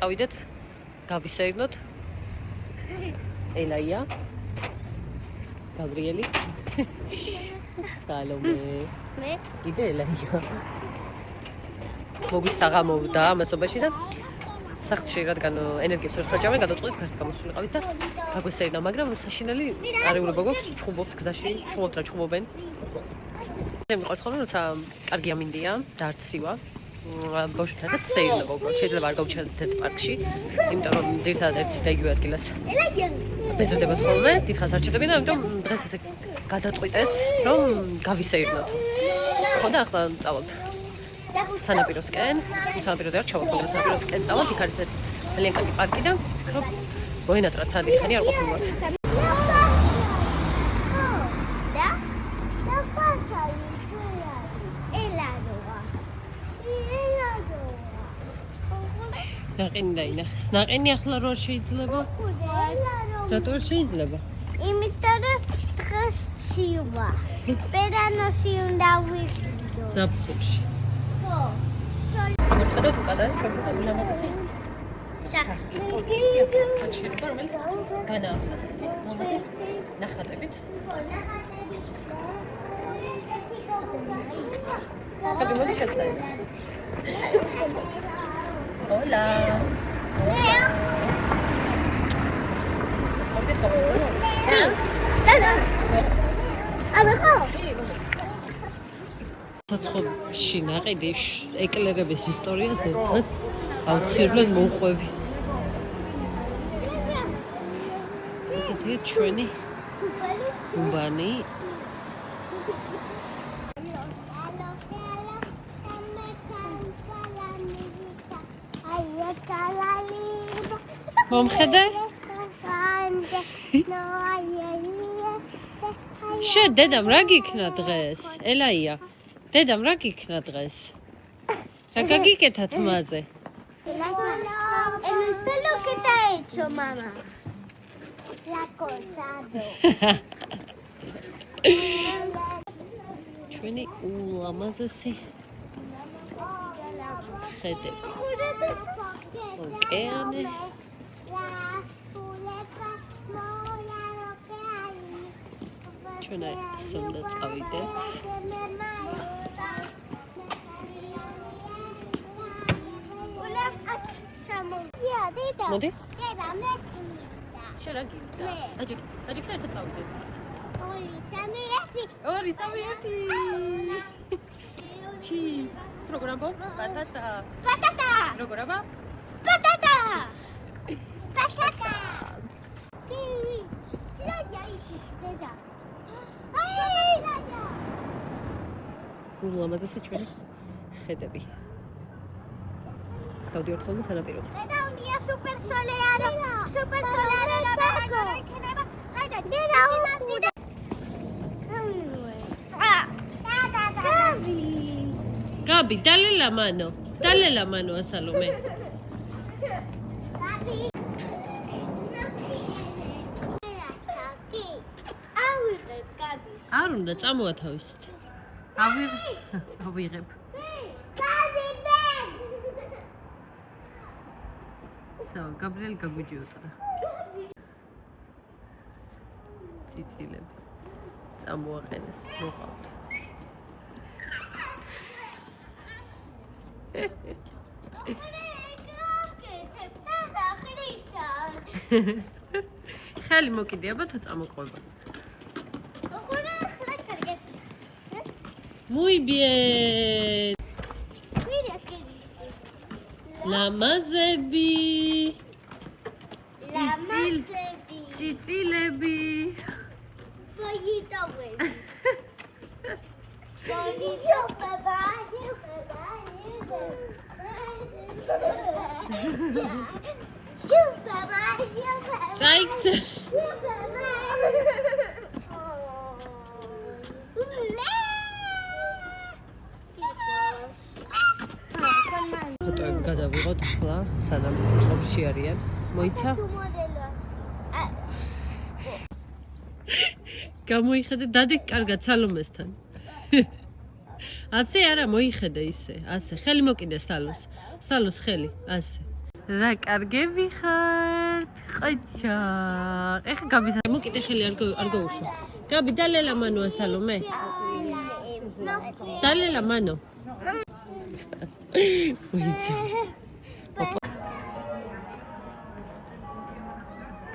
წავიდეთ, გავისეირნოთ. ელაია, გაბრიელი, სალომე. მე კიდე ელაია. მოგვისაღა მოვდა ამასობაში და სახლში რადგან ენერგიას ვერ ხარჯავენ, გადავწყვიტეთ გარეთ გამოსულიყავით და გაგვესეირნა, მაგრამ საშინელი არეულობა გვაქვს, ჩხუბობთ გზაში, ჩხუბობთ რა ჩხუბობენ. მე მიყვარს ხოლმე, როცა კარგი ამინდია და არც სივა. ბავშვებთან სეირნობა უბრალოდ შეიძლება არ გავჩერდეთ ერთ პარკში, იმიტომ რომ ძირითადად ერთ და იგივე ადგილას ბეზრდებათ ხოლმე, დიდხანს არ ჩერდებიან, ამიტომ დღეს ესე გადაწყვიტეს, რომ გავისეირნოთ. ხო და ახლა წავალთ სანაპიროსკენ, სანაპიროზე არ ჩავალთ, მაგრამ სანაპიროსკენ წავალთ, იქ არის ერთი ძალიან კარგი პარკი და რომ მოენატრათ თან დიდი ხანი არ ყოფილვართ. ნაყინი დაინახეს. ნაყინი ახლა რო არ შეიძლება? რატო არ შეიძლება? იმიტომ რომ დღეს ცივა. პერანოსი უნდა ვიყიდო. ზაფხულში. ხო. მოხდეთ უკადარ შეგვიძლია ულამაზესი. შეიძლება რომელიც განაახლოს მომასე ნახატებით. კაბი მოდი შეცდაი. Hola. საცხობში ნაყიდი ეკლერების ისტორიაზე დღეს აუცილებლად მოვყვები. ესეთია ჩვენი უბანი. მომხედე? შე დედამ რა გიქნა დღეს? ელაია, დედამ რა გიქნა დღეს? რა გაგიკეთა თმაზე? El pelo que te ha hecho, mamá. La cortado. ჩვენი ულამაზესი ხედები. ოკეანე. ჩვენ ეს უნდა წავიდეთ. მოდი. შენ რა გინდა? აჯიქ და წავიდეთ. ორი, სამი, ერთი. Cheese. Programbo? Patata. Patata. Programa? Patata. Patata. Kiwi. Laya ikisdeda. Ay, laya. ულამაზესი ჩვენი ხედები. დავდივართ ხოლმე სანაპიროზე. დედა უნია სუპერ სოლეარო. სუპერ სოლეარო ბაგო. იქნება. საერთოდ დედა უნდა. Gabi, dale la mano. Dale la mano a Salomé. Gabi. არ უნდა წამოათავისეთ. ავიღებ. გაბრიელი გაგვიჯიუტდა. ციცილები. წამოაყენეს, მოყავთ. ხელი მოკიდე აბა თუ წამოყვება. Muy bien. Mira qué dice. Lamazebi. Lamazebi. Cicilebi. Pollito baby. Pollito papá. Zeigt. ფოტოები გადავიღოთ ახლა, სანამ წყობაში არიან. მოიცა? გამოიხედე დადი კარგად სალომესთან. ასე არა, მოიხედე ისე, ასე. ხელი მოკიდე სალოს. სალოს ხელი, ასე. რა კარგები ხართ, ყოჩა. ეხა გაბის მო კიდე ხელი არ გაუშვა. გაბი დალელა მანოა სალომე. დალელა მანო. უიცა.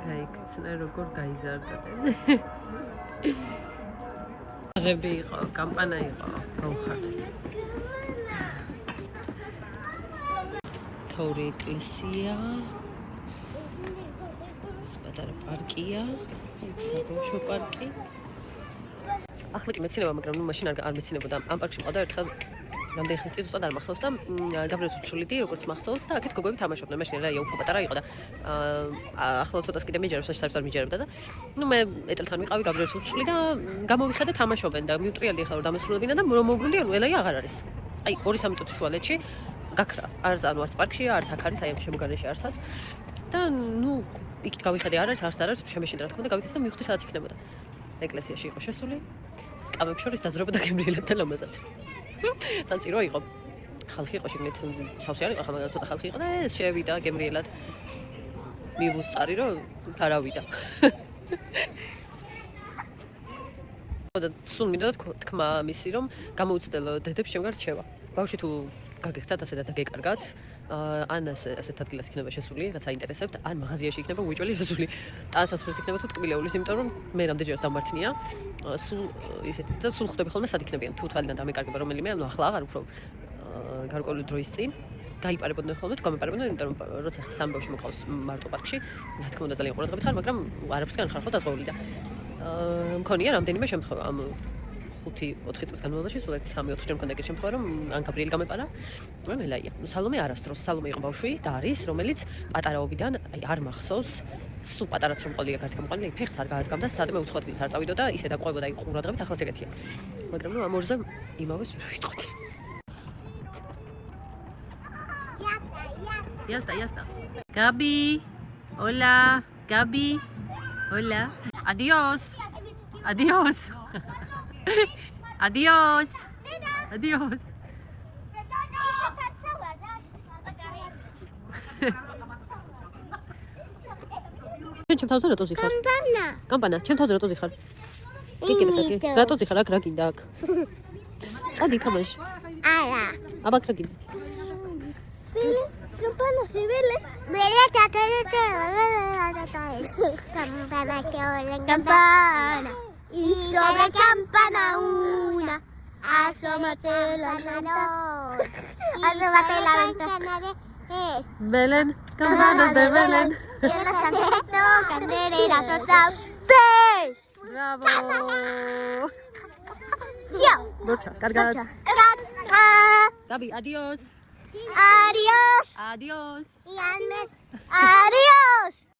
გაიქცნე როგორ გაიზარდადნენ. ღები იყო, კამპანა იყო, გავხართ. თორი ეკლესია. პატარა პარკია, ეგ საბავშვო პარკი. ახლა კი მეცნობა, მაგრამ ნუ მაშინ არ მეცნებოდა. ამ პარკში მყავდა ერთხელ რამდენი ხნის წინ უბრალოდ არ მახსოვს და გაბრიელ ცუცულიდი როგორც მახსოვს და აქეთ გოგოები თამაშობდნენ. მაშინ რა უფრო პატარა იყო და ახლა ცოტას კიდე მიჯერებს, საერთოდ არ მიჯერებდა და ნუ მე ეტელთან ვიყავი გაბრიელ ცუცული და გამოვიხე და თამაშობენ და მიუტრიალდი ახლა რომ დამასრულებინა და რომ მოუბრუნდი ანუ ელაი აღარ არის. აი 2-3 წუთის შუალედში გაქრა. არც ანუ არც პარკშია, არც აქ არის, აი ამ შემოგარენში არსად. და ნუ იქით გავიხედე არ არის შემეშინდა რა თქმა უნდა გავიქეცე და მივხვდი სადაც იქნებოდა. ეკლესიაში იყო შესული. სკამებს შორის დაძრობა და გემრიელებთან ლამაზად. თან წირვა იყო. ხალხი იყო შეგნით სავსე არ იყო, ხა მაგრამ ცოტა ხალხი იყო და ეს შევიდა გემრიელად. მივუსწარი რომ არავიდა. და სულ მინდა თქმა მისი რომ გამოუცდელო დედებს შემგარ რჩევა. ბავშვი თუ გაგექცათ ასე და დაგეკარგათ ან ასეთ ადგილას იქნება შესული, რაც აინტერესებთ, ან მაღაზიაში იქნება უეჭველი შესული. ტანსაცმლის იქნება თუ ტკბილეულის, იმიტომ რომ მე რამდენჯერაც დამმართნია, სულ ისეთი და სულ ხვდები ხოლმე სად იქნებიან, თუ თვალიდან დამეკარგება რომელიმე, ანუ ახლა აღარ უფრო გარკვეული დროის წინ გაიპარებოდნენ ხოლმე, თუ გამეპარებოდნენ, იმიტომ რომ როცა სამი ბავშვი მოყავს მარტო პარკში, რა თქმა უნდა ძალიან ყურადღებით ხარ, მაგრამ არაფრისგან ხარ ხო დაზღვეული და მქონია რამდენიმე შემთხვევა ამ 5-4 წლის განმავლობაში, სულ 3-4 ჯერ მქონდა ეგრე შემთხვევა, რომ ან გაბრიელი გამეპარა, ან ელაია. სალომე არასდროს, სალომე იყო ბავშვი და არის, რომელიც პატარაობიდან აი არ მახსოვს, სულ პატარაც რომ ყოლია გარეთ გამოყვანილი, ფეხს არ გაადგამდა, სადმე უცხო ადგილს არ წავიდო და ისე დაყვებოდა აი ყურადღებით, ახლა ეგეთია. მაგრამ ნუ ამ ორზე იმავეს ვიტყოდი. Ya está. Gabi. Hola, Gabi. Hola. Adiós. Adiós. ჩემ თავზე რატო ზიხარ? კამპანა, ჩემ თავზე რატო ზიხარ? კიკიდესაკი. რატო ზიხარ? აქ რა გინდა აქ? ადი თამაში. არა. აბა რა გინდა? Campana, se vele. Vele, campana, campana. Y sobre campana una. Asómate la ventana. Asómate la ventana. Belén, campanas de Belén. Y los santitos, candereras, soltados. ¡Pez! Bravo. Yo. Lucha, carga. Gabi, adiós. Adiós. Adiós. Adiós.